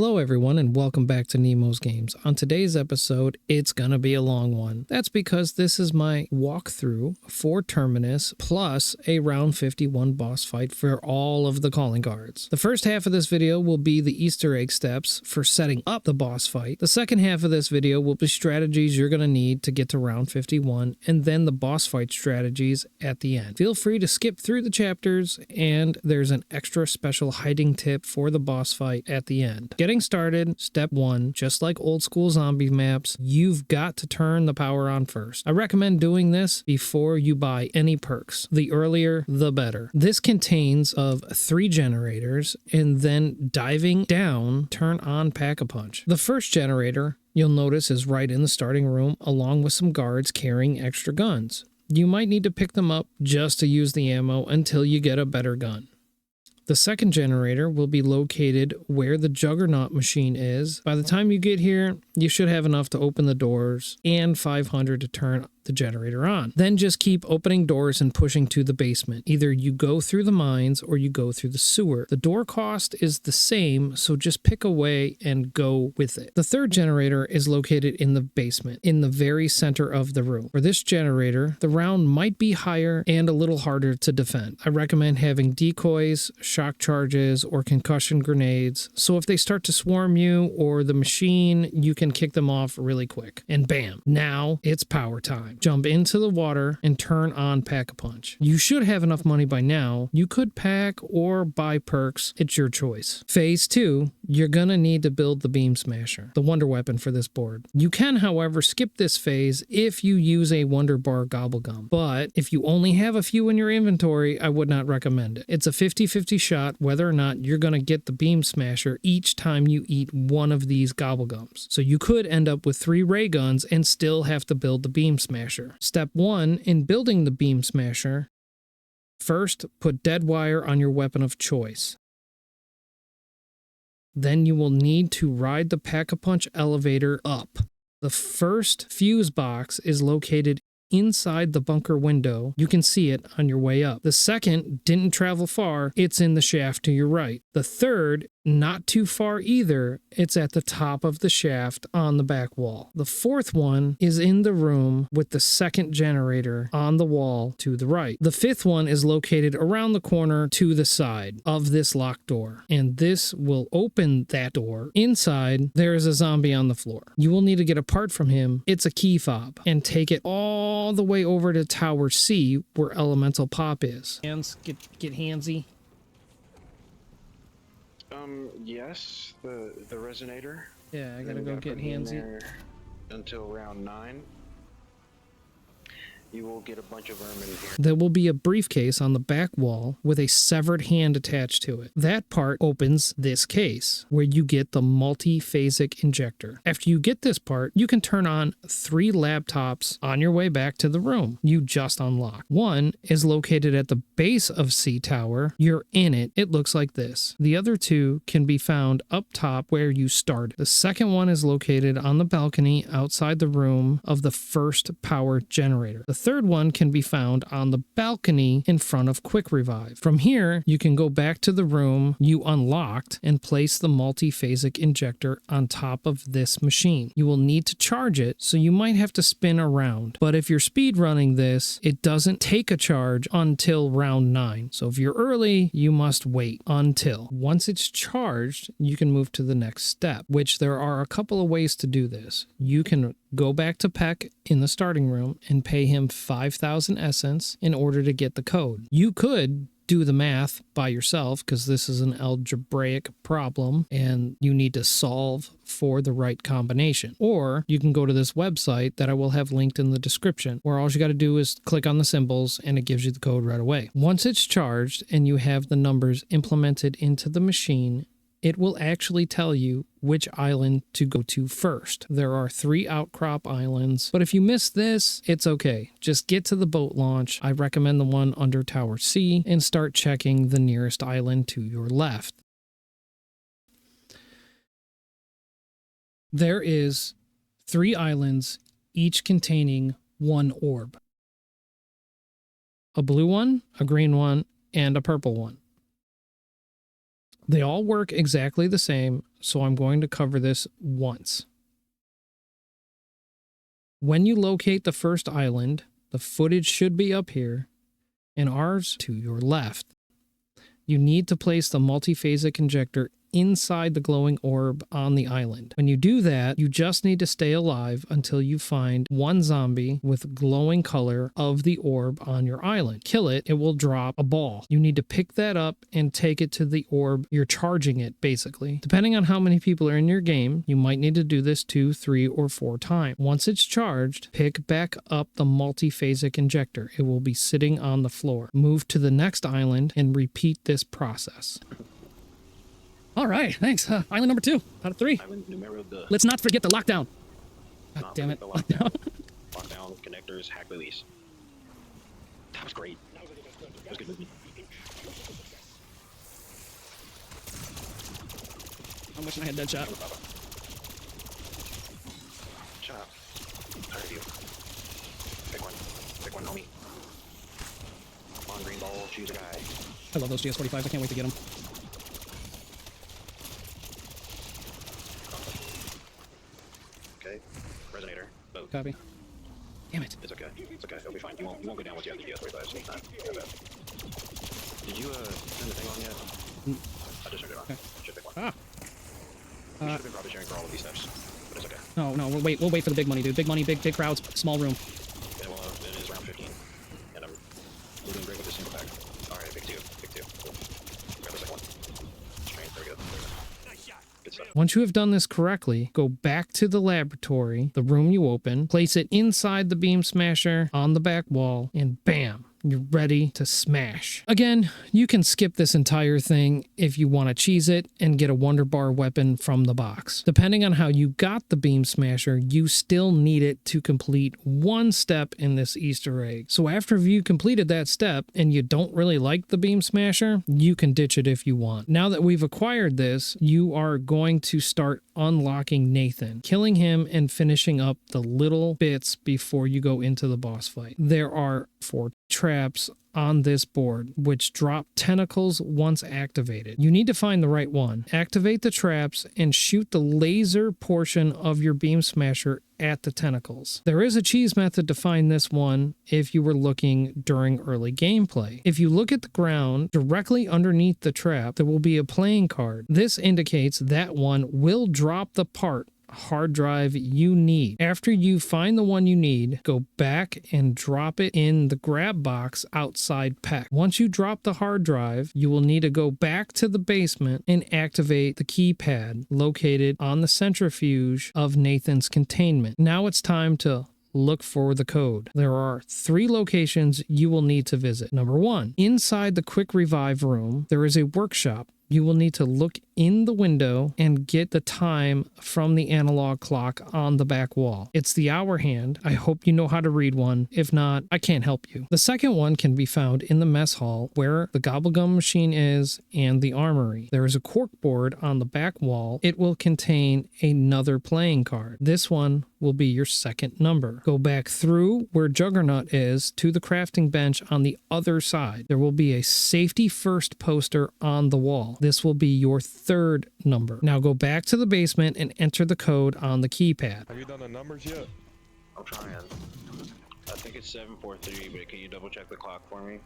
Hello everyone and welcome back to NeMoZGameZ. On today's episode, it's gonna be a long one. That's because this is my walkthrough for Terminus plus a round 51 boss fight for all of the calling cards. The first half of this video will be the Easter egg steps for setting up the boss fight. The second half of this video will be strategies you're gonna need to get to round 51 and then the boss fight strategies at the end. Feel free to skip through the chapters and there's an extra special hiding tip for the boss fight at the end. Getting started, step 1, just like old school zombie maps, you've got to turn the power on first. I recommend doing this before you buy any perks. The earlier, the better. This contains of 3 generators, and then diving down, turn on Pack-a-Punch. The first generator, you'll notice, is right in the starting room, along with some guards carrying extra guns. You might need to pick them up just to use the ammo until you get a better gun. The second generator will be located where the Juggernaut machine is. By the time you get here, you should have enough to open the doors and 500 to turn the generator on. Then just keep opening doors and pushing to the basement. Either you go through the mines or you go through the sewer. The door cost is the same, so just pick a way and go with it. The third generator is located in the basement, in the very center of the room. For this generator, the round might be higher and a little harder to defend. I recommend having decoys, shock charges, or concussion grenades, so if they start to swarm you or the machine, you can kick them off really quick. And bam, now it's power time. Jump into the water and turn on Pack-a-Punch. You should have enough money by now. You could pack or buy perks. It's your choice. Phase 2, you're gonna need to build the Beamsmasher, the wonder weapon for this board. You can, however, skip this phase if you use a Wonder Bar Gobblegum. But if you only have a few in your inventory, I would not recommend it. It's a 50-50 shot whether or not you're gonna get the Beamsmasher each time you eat one of these Gobblegums. So you could end up with 3 ray guns and still have to build the Beamsmasher. Step 1 in building the Beamsmasher, first put dead wire on your weapon of choice. Then you will need to ride the Pack-a-Punch elevator up. The first fuse box is located inside the bunker window. You can see it on your way up. The second didn't travel far. It's in the shaft to your right. The third, not too far either. It's at the top of the shaft on the back wall. The fourth one is in the room with the second generator on the wall to the right. The fifth one is located around the corner to the side of this locked door, and this will open that door. Inside, there is a zombie on the floor. You will need to get apart from him. It's a key fob, and take it all the way over to Tower C where Elemental Pop is. Hands, get handsy. Yes, the resonator. Yeah, I gotta go get handsy. Until round 9. You will get a bunch of vermin here. There will be a briefcase on the back wall with a severed hand attached to it. That part opens this case, where you get the multi-phasic injector. After you get this part, you can turn on 3 laptops on your way back to the room you just unlocked. One is located at the base of C Tower. You're in it. It looks like this. The other 2 can be found up top where you started. The second one is located on the balcony outside the room of the first power generator. The third one can be found on the balcony in front of Quick Revive. From here, you can go back to the room you unlocked and place the multi-phasic injector on top of this machine. You will need to charge it, so you might have to spin around. But if you're speed running this, it doesn't take a charge until round 9. So if you're early, you must wait until. Once it's charged, you can move to the next step, which there are a couple of ways to do this. You can go back to Peck in the starting room and pay him 5,000 essence in order to get the code. You could do the math by yourself because this is an algebraic problem and you need to solve for the right combination. Or you can go to this website that I will have linked in the description, where all you got to do is click on the symbols and it gives you the code right away. Once it's charged and you have the numbers implemented into the machine, it will actually tell you which island to go to first. There are 3 outcrop islands, but if you miss this, it's okay. Just get to the boat launch. I recommend the one under Tower C and start checking the nearest island to your left. There is 3 islands, each containing 1 orb. A blue one, a green one, and a purple one. They all work exactly the same, so I'm going to cover this once. When you locate the first island, the footage should be up here, and ours to your left. You need to place the multiphasic injector inside the glowing orb on the island. When you do that, you just need to stay alive until you find one zombie with glowing color of the orb on your island. Kill it, it will drop a ball. You need to pick that up and take it to the orb. You're charging it, basically. Depending on how many people are in your game, you might need to do this 2, 3, or 4 times. Once it's charged, pick back up the multiphasic injector. It will be sitting on the floor. Move to the next island and repeat this process. All right, thanks. Island number 2 out of 3. Island numero 2. Let's not forget the lockdown. God Not damn it. the lockdown. Lockdown, connectors, hack release. That was great. That was a good movie. I'm wishing I had Deadshot. Shut up. Tired of you. Pick one. Pick one, homie. Come on, green ball, choose a guy. I love those GS-45s. I can't wait to get them. Okay. Resonator. Boat. Copy. Damn it. It's okay. It's okay. It'll be fine. You won't go down once you have the GS-45s. It's not bad. Did you turn the thing on yet? I just turned it on. Okay. Should pick one. Ah. We should have been probably sharing for all of these steps, but it's okay. No, we'll wait for the big money, dude. Big money, big crowds, small room. Okay, well, it is round 15, and I'm doing great with this single pack. Alright, big 2. Cool. Grab the second one. Train, there we go. Good stuff. Once you have done this correctly, go back to the laboratory, the room you open, place it inside the Beamsmasher on the back wall, and bam! You're ready to smash. Again, you can skip this entire thing if you want to cheese it and get a Wonder Bar weapon from the box. Depending on how you got the Beamsmasher, you still need it to complete one step in this Easter egg. So after you completed that step and you don't really like the Beamsmasher, you can ditch it if you want. Now that we've acquired this, you are going to start unlocking Nathan, killing him and finishing up the little bits before you go into the boss fight. There are 4 traps on this board, which drop tentacles once activated. You need to find the right one. Activate the traps and shoot the laser portion of your Beamsmasher at the tentacles. There is a cheese method to find this one if you were looking during early gameplay. If you look at the ground directly underneath the trap, there will be a playing card. This indicates that one will drop the part hard drive you need. After you find the one you need, go back and drop it in the grab box outside Peck. Once you drop the hard drive, you will need to go back to the basement and activate the keypad located on the centrifuge of Nathan's containment. Now it's time to look for the code. There are 3 locations you will need to visit. Number 1, inside the quick revive room, there is a workshop. You will need to look in the window and get the time from the analog clock on the back wall. It's the hour hand. I hope you know how to read one. If not, I can't help you. The second one can be found in the mess hall where the gobblegum machine is and the armory. There is a cork board on the back wall. It will contain another playing card. This one will be your second number. Go back through where Juggernaut is to the crafting bench on the other side. There will be a safety first poster on the wall. This will be your third number. Now go back to the basement and enter the code on the keypad. Have you done the numbers yet? I'm trying. I think it's 743, but can you double check the clock for me?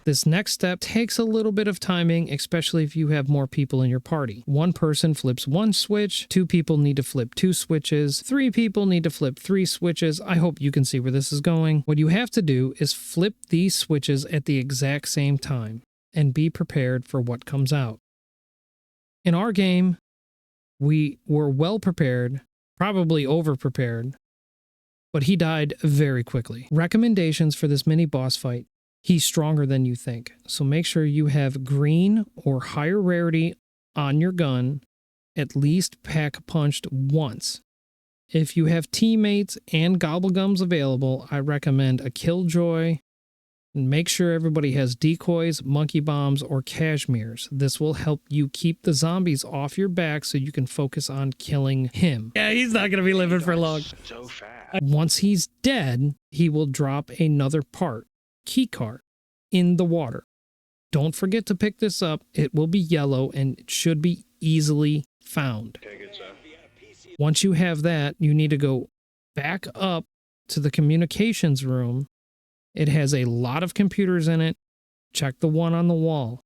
This next step takes a little bit of timing, especially if you have more people in your party. 1 person flips 1 switch, 2 people need to flip 2 switches, 3 people need to flip 3 switches. I hope you can see where this is going. What you have to do is flip these switches at the exact same time and be prepared for what comes out. In our game, we were well prepared, probably over prepared, but he died very quickly. Recommendations for this mini boss fight. He's stronger than you think, so make sure you have green or higher rarity on your gun, at least pack punched once. If you have teammates and gobblegums available, I recommend a Killjoy And make sure everybody has decoys, monkey bombs, or cashmeres. This will help you keep the zombies off your back so you can focus on killing him. Yeah, he's not going to be living for long. So fast. Once he's dead, he will drop another part, key card, in the water. Don't forget to pick this up. It will be yellow and it should be easily found. Okay, good stuff. Once you have that, you need to go back up to the communications room. It has a lot of computers in it. Check the one on the wall.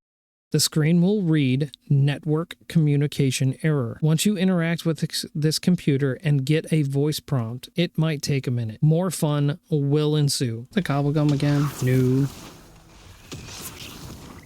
The screen will read network communication error. Once you interact with this computer and get a voice prompt, it might take a minute. More fun will ensue. The cobblegum again? No.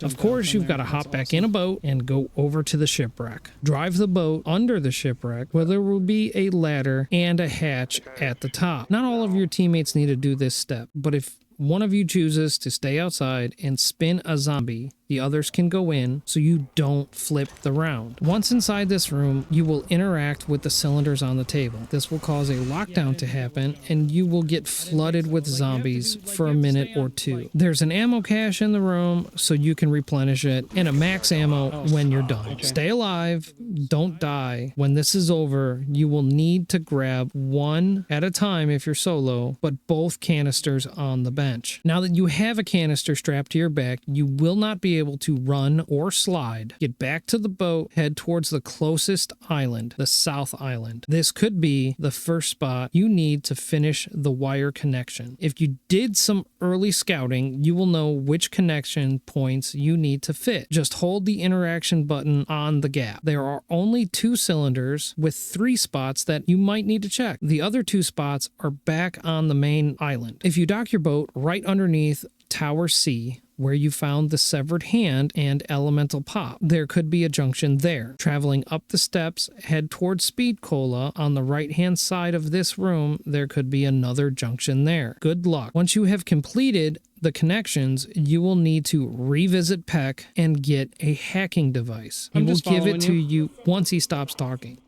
Of course, you've got to hop back in a boat and go over to the shipwreck. Drive the boat under the shipwreck where there will be a ladder and a hatch at the top. Not all of your teammates need to do this step, but if one of you chooses to stay outside and spin a zombie, the others can go in so you don't flip the round. Once inside this room, you will interact with the cylinders on the table. This will cause a lockdown to happen and you will get flooded with zombies for a minute or two. There's an ammo cache in the room so you can replenish it and a max ammo when you're done. Stay alive, don't die. When this is over, you will need to grab one at a time if you're solo, but both canisters on the bench. Now that you have a canister strapped to your back, you will not be able to run or slide. Get back to the boat, head towards the closest island, the South Island. This could be the first spot you need to finish the wire connection. If you did some early scouting, you will know which connection points you need to fit. Just hold the interaction button on the gap. There are only 2 cylinders with 3 spots that you might need to check. The other 2 spots are back on the main island. If you dock your boat right underneath Tower C, where you found the severed hand and elemental pop, there could be a junction there. Traveling up the steps, head towards Speed Cola. On the right hand side of this room, there could be another junction there. Good luck. Once you have completed the connections, you will need to revisit Peck and get a hacking device. He will give it to you once he stops talking.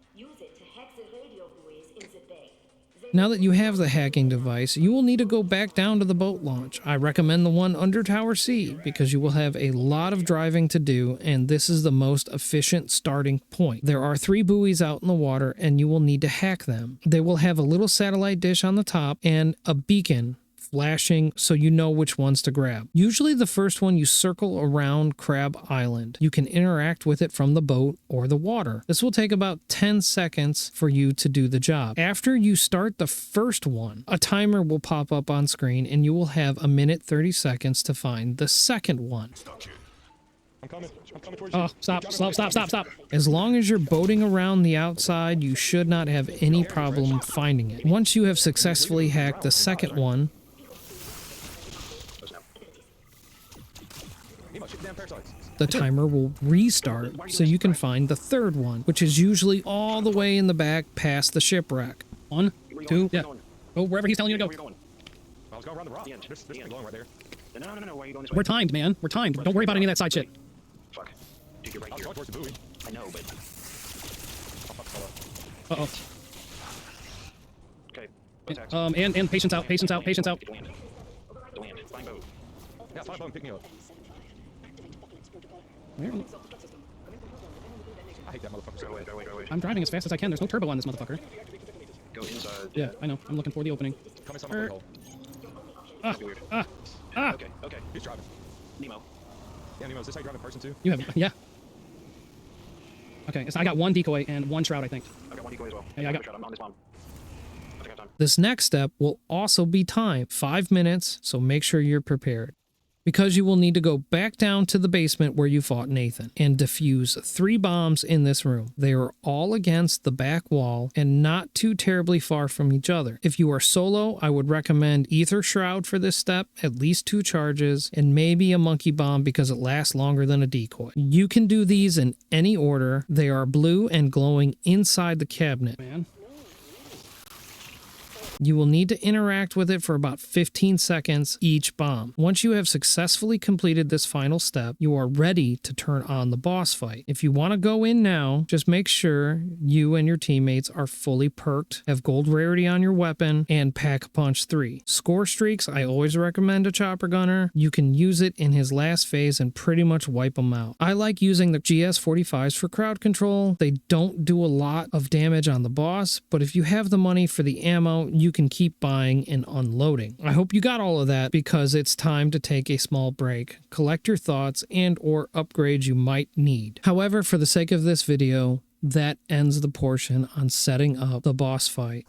Now that you have the hacking device, you will need to go back down to the boat launch. I recommend the one under Tower C because you will have a lot of driving to do and this is the most efficient starting point. There are 3 buoys out in the water and you will need to hack them. They will have a little satellite dish on the top and a beacon flashing so you know which ones to grab. Usually the first one you circle around Crab Island. You can interact with it from the boat or the water. This will take about 10 seconds for you to do the job. After you start the first one, a timer will pop up on screen and you will have a minute 30 seconds to find the second one. I'm coming towards you. Oh, stop. As long as you're boating around the outside, you should not have any problem finding it. Once you have successfully hacked the second one, the timer will restart so you can find the third one, which is usually all the way in the back past the shipwreck. 1, 2, yeah. Go wherever he's telling you to go. I was going around the rock. There's thing going right there. No. Why are you going this way? We're timed, man. We're timed. Don't worry about any of that side shit. Fuck. Dude, you're right I was here. going towards the buoy. I know, but... Uh-oh. Okay. Attacks. And patience out. Land. Find boat. Yeah, find a boat and pick me up. Where? I hate that motherfucker. Go away. I'm driving as fast as I can. There's no turbo on this motherfucker. Go inside. Yeah, I know. I'm looking for the opening. Come inside my hole. Weird. Okay. He's driving. NeMo. Yeah, NeMo, is this how you drive in person too? You have, yeah. Okay, so I got 1 decoy and 1 shroud, I think. I got 1 decoy as well. Hey, I got... I'm on this bomb. I think I have time. This next step will also be timed, 5 minutes, so make sure you're prepared. Because you will need to go back down to the basement where you fought Nathan and defuse 3 bombs in this room. They are all against the back wall and not too terribly far from each other. If you are solo, I would recommend Ether Shroud for this step, at least 2 charges, and maybe a monkey bomb because it lasts longer than a decoy. You can do these in any order. They are blue and glowing inside the cabinet. Man. You will need to interact with it for about 15 seconds each bomb. Once you have successfully completed this final step, you are ready to turn on the boss fight. If you want to go in now, just make sure you and your teammates are fully perked, have gold rarity on your weapon, and Pack-a-Punch 3. Score streaks, I always recommend a chopper gunner. You can use it in his last phase and pretty much wipe them out. I like using the GS-45s for crowd control. They don't do a lot of damage on the boss, but if you have the money for the ammo, you can keep buying and unloading. I hope you got all of that because it's time to take a small break, collect your thoughts, and or upgrades you might need. However, for the sake of this video, that ends the portion on setting up the boss fight.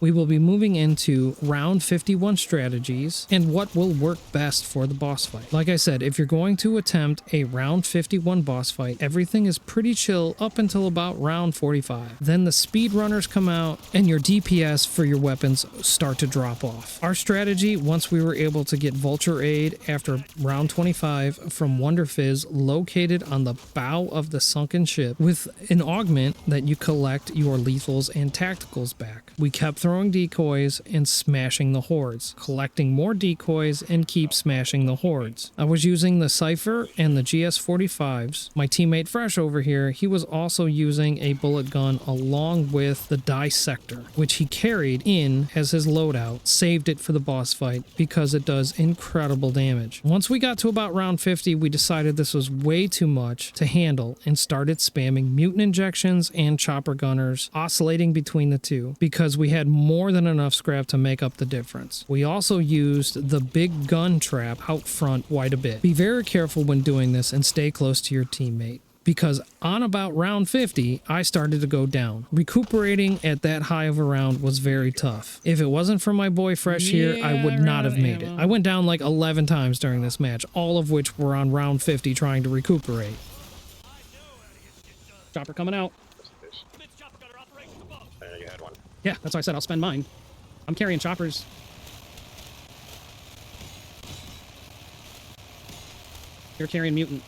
We will be moving into round 51 strategies and what will work best for the boss fight. Like I said, if you're going to attempt a round 51 boss fight, everything is pretty chill up until about round 45. Then the speedrunners come out and your DPS for your weapons start to drop off. Our strategy, once we were able to get Vulture Aid after round 25 from Wonder Fizz located on the bow of the sunken ship with an augment that you collect your lethals and tacticals back. We kept throwing decoys and smashing the hordes, collecting more decoys and keep smashing the hordes. I was using the Cypher and the GS-45s. My teammate Fresh over here, he was also using a bullet gun along with the Dissector, which he carried in as his loadout, saved it for the boss fight because it does incredible damage. Once we got to about round 50, we decided this was way too much to handle and started spamming mutant injections and chopper gunners, oscillating between the two because we had more than enough scrap to make up the difference. We also used the big gun trap out front quite a bit. Be very careful when doing this and stay close to your teammate, because on about round 50, I started to go down. Recuperating at that high of a round was very tough. If it wasn't for my boy Fresh here, I would not have made it. I went down like 11 times during this match, all of which were on round 50 trying to recuperate. Chopper coming out. You had one. Yeah, that's why I said I'll spend mine. I'm carrying choppers. You're carrying mutant.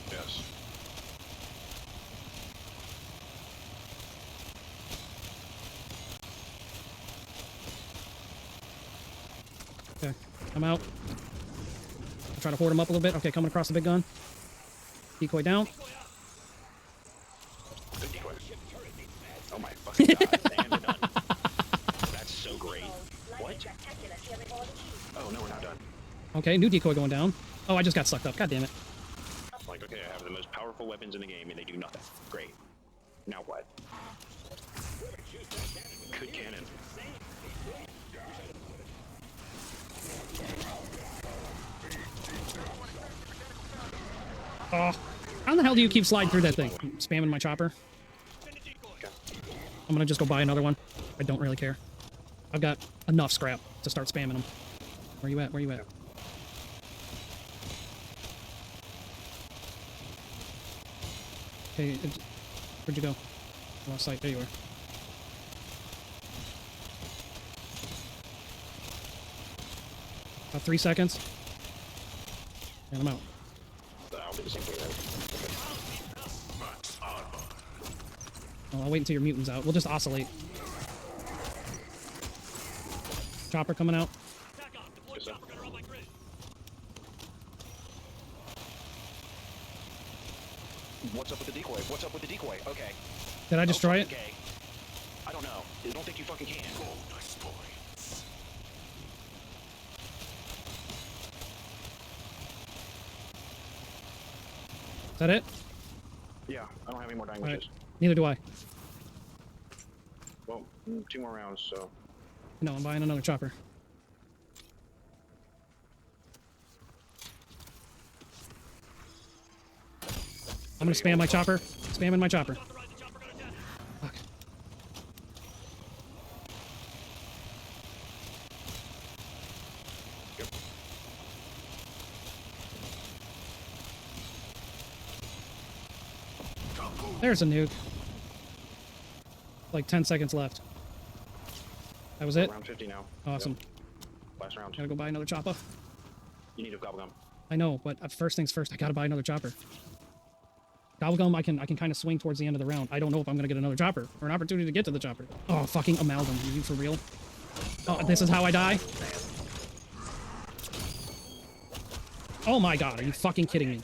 Yes. Okay, I'm out. I'll try to hoard him up a little bit. Okay, coming across the big gun. Decoy down. Good decoy. Oh my fucking god. And we're done. That's so great. What? Oh no, we're not done. Okay, new decoy going down. Oh, I just got sucked up. God damn it. Like, okay, I have the most powerful weapons in the game and they do nothing. Great. Now what? Good cannon. Oh, how the hell do you keep sliding through that thing? I'm spamming my chopper. I'm gonna just go buy another one. I don't really care. I've got enough scrap to start spamming them. Where you at? Where you at? Okay, where'd you go? Lost sight. There you are. About 3 seconds. And I'm out. I'll do the same thing then. Well, I'll wait until your mutant's out. We'll just oscillate. Chopper coming out. Yes, sir. What's up with the decoy? What's up with the decoy? Okay. Did I destroy it? Okay. I don't know. I don't think you fucking can. Is that it? Yeah, I don't have any more dying All right. wishes. Neither do I. Well, 2 more rounds, so. No, I'm buying another chopper. I'm gonna spam my chopper. Spamming my chopper. Fuck. There's a nuke. Like 10 seconds left. That was it? Round 50 now. Awesome. Yep. Last round. Gotta go buy another chopper. You need a gobble gum. I know, but first things first, I gotta buy another chopper. Gobblegum, I can kind of swing towards the end of the round. I don't know if I'm gonna get another chopper or an opportunity to get to the chopper. Oh, fucking amalgam. Are you for real? Oh, this is how I die? Oh my god, are you fucking kidding me?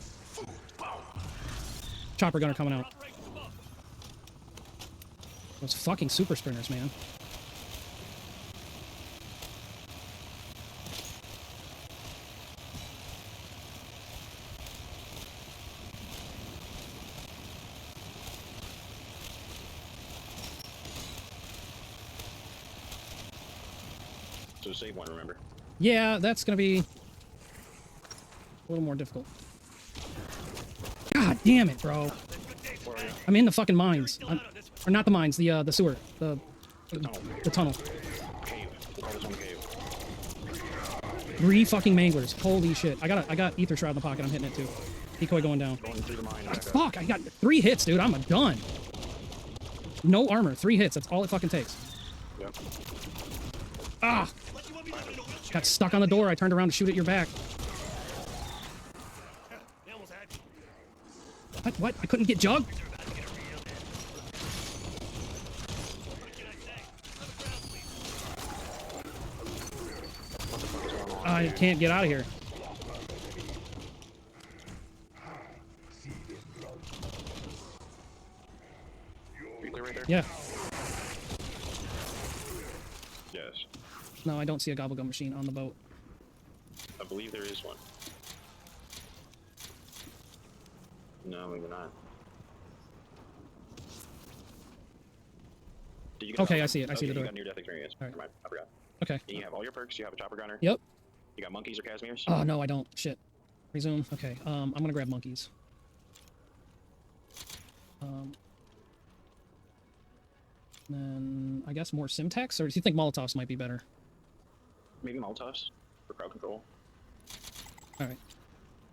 Chopper gunner coming out. Those fucking super sprinters, man. So save one, remember? Yeah, that's gonna be a little more difficult. God damn it, bro. Where are you? I'm in the fucking mines. Or not the mines, the sewer. The tunnel. Cave. We'll call this one the cave. 3 fucking manglers. Holy shit. I got ether shroud in the pocket. I'm hitting it too. Decoy going down. Going through the mine. Back up. Fuck, I got 3 hits, dude. I'm done. No armor. 3 hits. That's all it fucking takes. Yep. Ah! Got stuck on the door. I turned around to shoot at your back. What? I couldn't get Jug? I can't get out of here. You clear right there? Yeah. Yes. No, I don't see a gobblegum machine on the boat. I believe there is one. No, maybe not. Did you get Okay, out? I see it. I see the You door. got near-death experience. All right. Never mind, I forgot. Okay. And you have all your perks. You have a chopper gunner. Yep. You got monkeys or Casimirs. Oh, no, I don't. Shit. Resume. Okay, I'm gonna grab monkeys. Then, I guess more Simtex? Or do you think Molotovs might be better? Maybe Molotovs for crowd control. Alright.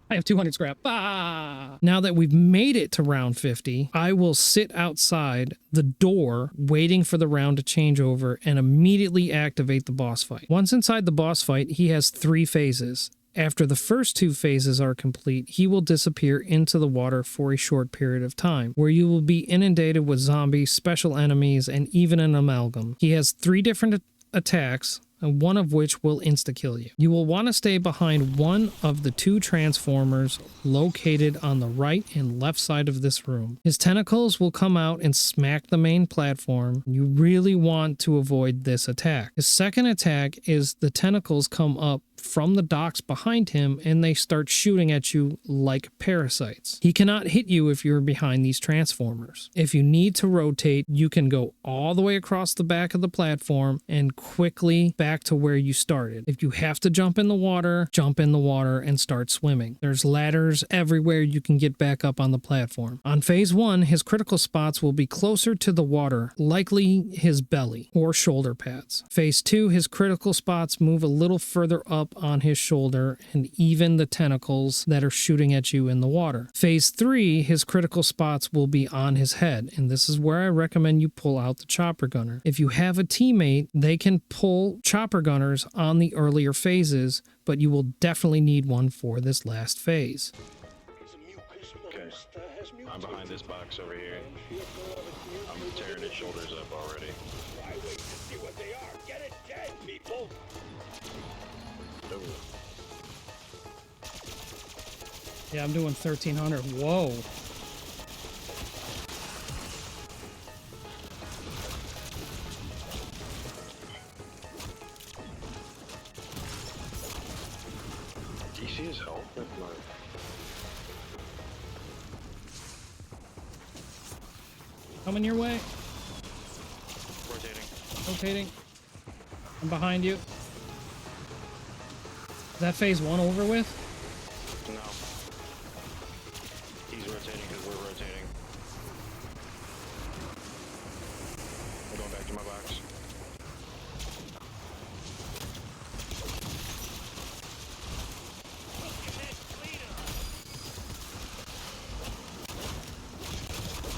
I have 200 scrap. Ah! Now that we've made it to round 50, I will sit outside the door waiting for the round to change over and immediately activate the boss fight. Once inside the boss fight, he has 3 phases. After the first 2 phases are complete, he will disappear into the water for a short period of time, where you will be inundated with zombies, special enemies, and even an amalgam. He has 3 different attacks, and one of which will insta-kill you. You will want to stay behind one of the 2 transformers located on the right and left side of this room. His tentacles will come out and smack the main platform. You really want to avoid this attack. His second attack is the tentacles come up from the docks behind him and they start shooting at you like parasites. He cannot hit you if you're behind these transformers. If you need to rotate, you can go all the way across the back of the platform and quickly back to where you started. If you have to jump in the water and start swimming. There's ladders everywhere you can get back up on the platform. On phase 1, his critical spots will be closer to the water, likely his belly or shoulder pads. Phase 2, his critical spots move a little further up on his shoulder and even the tentacles that are shooting at you in the water. Phase 3, his critical spots will be on his head, and this is where I recommend you pull out the chopper gunner. If you have a teammate, they can pull chopper gunners on the earlier phases, but you will definitely need one for this last phase. Okay. I'm behind this box over here. I'm tearing his shoulders up already. Ooh. Yeah, I'm doing 1300. Whoa. Do you see his health? That's not... Coming your way. Rotating. Rotating. I'm behind you. Is that phase 1 over with? No. He's rotating because we're rotating. I'm going back to my box.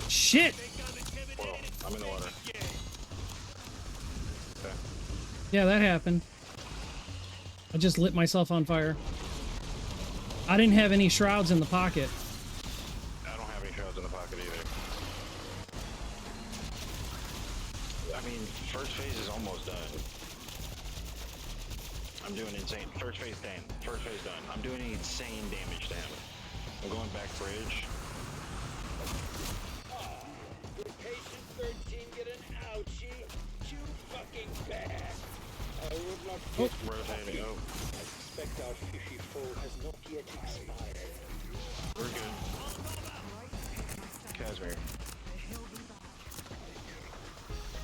Shit! Well, I'm in the water. Okay. Yeah, that happened. I just lit myself on fire. I didn't have any shrouds in the pocket. I don't have any shrouds in the pocket. First phase is almost done. I'm doing insane. First phase done. First phase done. I'm doing insane damage to him. I'm going back bridge. Patient 13 get an ouchie. Too fucking bad. I would not get Rotating. Oh, I suspect our fishy foe has not yet expired. we're good. Casimir.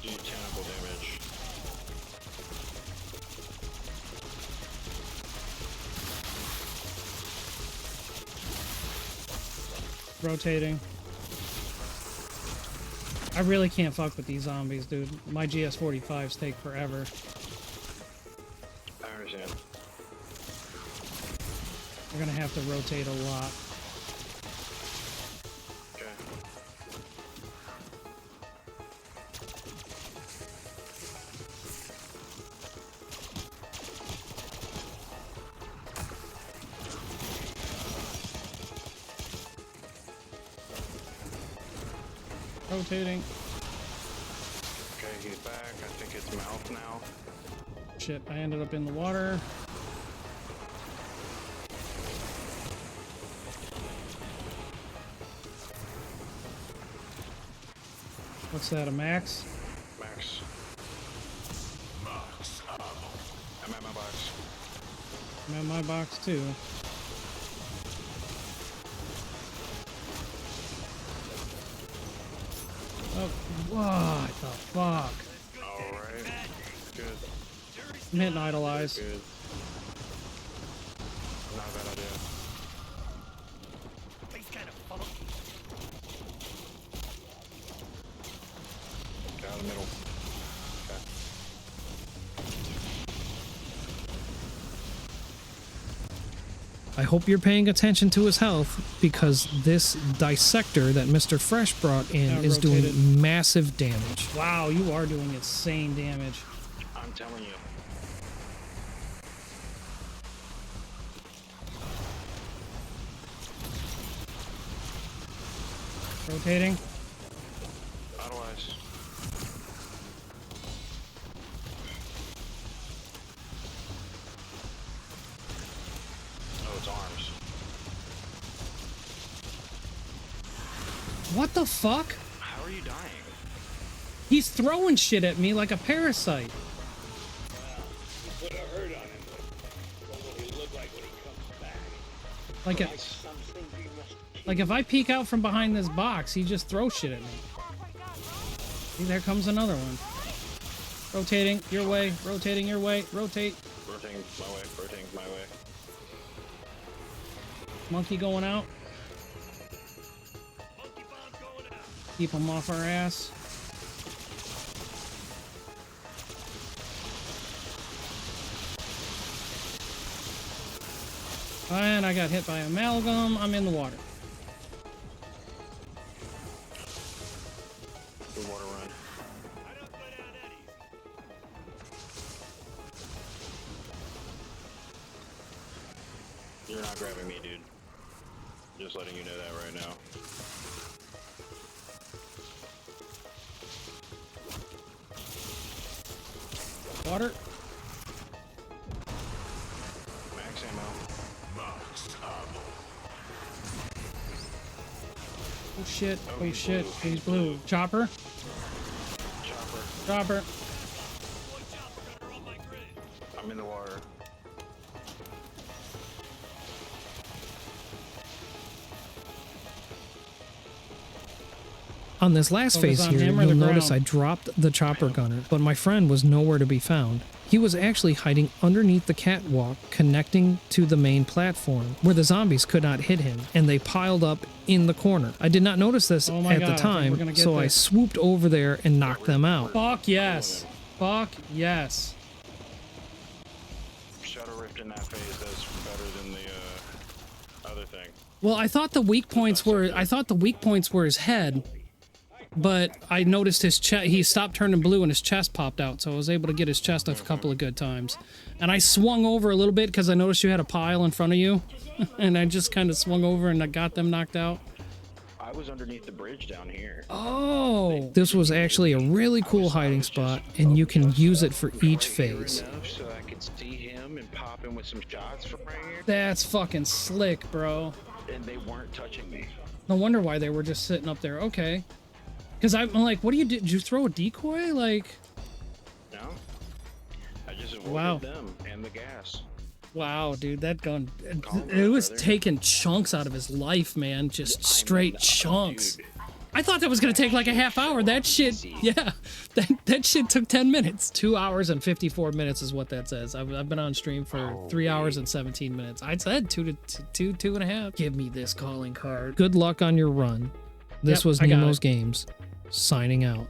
Do tentacle damage. Rotating. I really can't fuck with these zombies, dude. My GS-45s take forever. I understand. We're gonna have to rotate a lot. Okay. Rotating. Okay, he's back. I think it's mouth now. Shit, I ended up in the water. What's that, a max? Max. I'm at my box. I'm at my box too. Oh, what the fuck? Alright. Good. I'm hitting idolize. Good. Not a bad idea. Get out of the middle. Okay. I hope you're paying attention to his health, because this dissector that Mr. Fresh brought in is rotated. doing massive damage. Wow, you are doing insane damage. I'm telling you. Rotating. Otherwise. Oh, it's arms. What the fuck? How are you dying? He's throwing shit at me like a parasite. Put a hurt on him. What will he look like when he comes back? Like a, Something we must keep. like if I peek out from behind this box, he just throws shit at me. See, there comes another one. Rotating your way, rotating your way, rotate. Rotating my way, rotating my way. Monkey going out. Keep him off our ass. And I got hit by amalgam. I'm in the water. Good water run. You're not grabbing me, dude. Just letting you know that right now. Water. Max ammo. Oh shit. Oh, Oh he's shit. blue. He's blue. Chopper. Chopper. Chopper. I'm in the water. On this last Focus phase on here, him or you'll the notice I ground? dropped the chopper gunner, but my friend was nowhere to be found. He was actually hiding underneath the catwalk connecting to the main platform, where the zombies could not hit him, and they piled up in the corner. I did not notice this Oh my at God, the I think we're time, gonna get so I this. swooped over there and knocked them out. Fuck yes. Fuck yes. Shadow Rift in that phase does better than the other thing. Well, I thought the weak points were his head, but I noticed his chest. He stopped turning blue and his chest popped out, so I was able to get his chest a couple of good times. And I swung over a little bit because I noticed you had a pile in front of you, and I just kind of swung over and I got them knocked out. I was underneath the bridge down here. Oh, this was actually a really cool hiding spot, and you can use it for each phase. Enough so I could see him and pop him with some shots from right here, That's fucking slick, bro. and they weren't touching me. No wonder why they were just sitting up there. Okay. Because I'm like, what do you do? Did you throw a decoy? Like, No, I just avoided Wow. them and the gas. wow, dude, that gun, Calm it down, was brother. taking chunks out of his life, man. Just straight chunks. Dude, I thought that was going to take like a half hour. That shit, yeah, that shit took 10 minutes. 2 hours and 54 minutes is what that says. I've been on stream for 3 hours and 17 minutes. I said two and a half. Give me this calling card. Good luck on your run. This Yep, was I got Nemo's it. Games, signing out.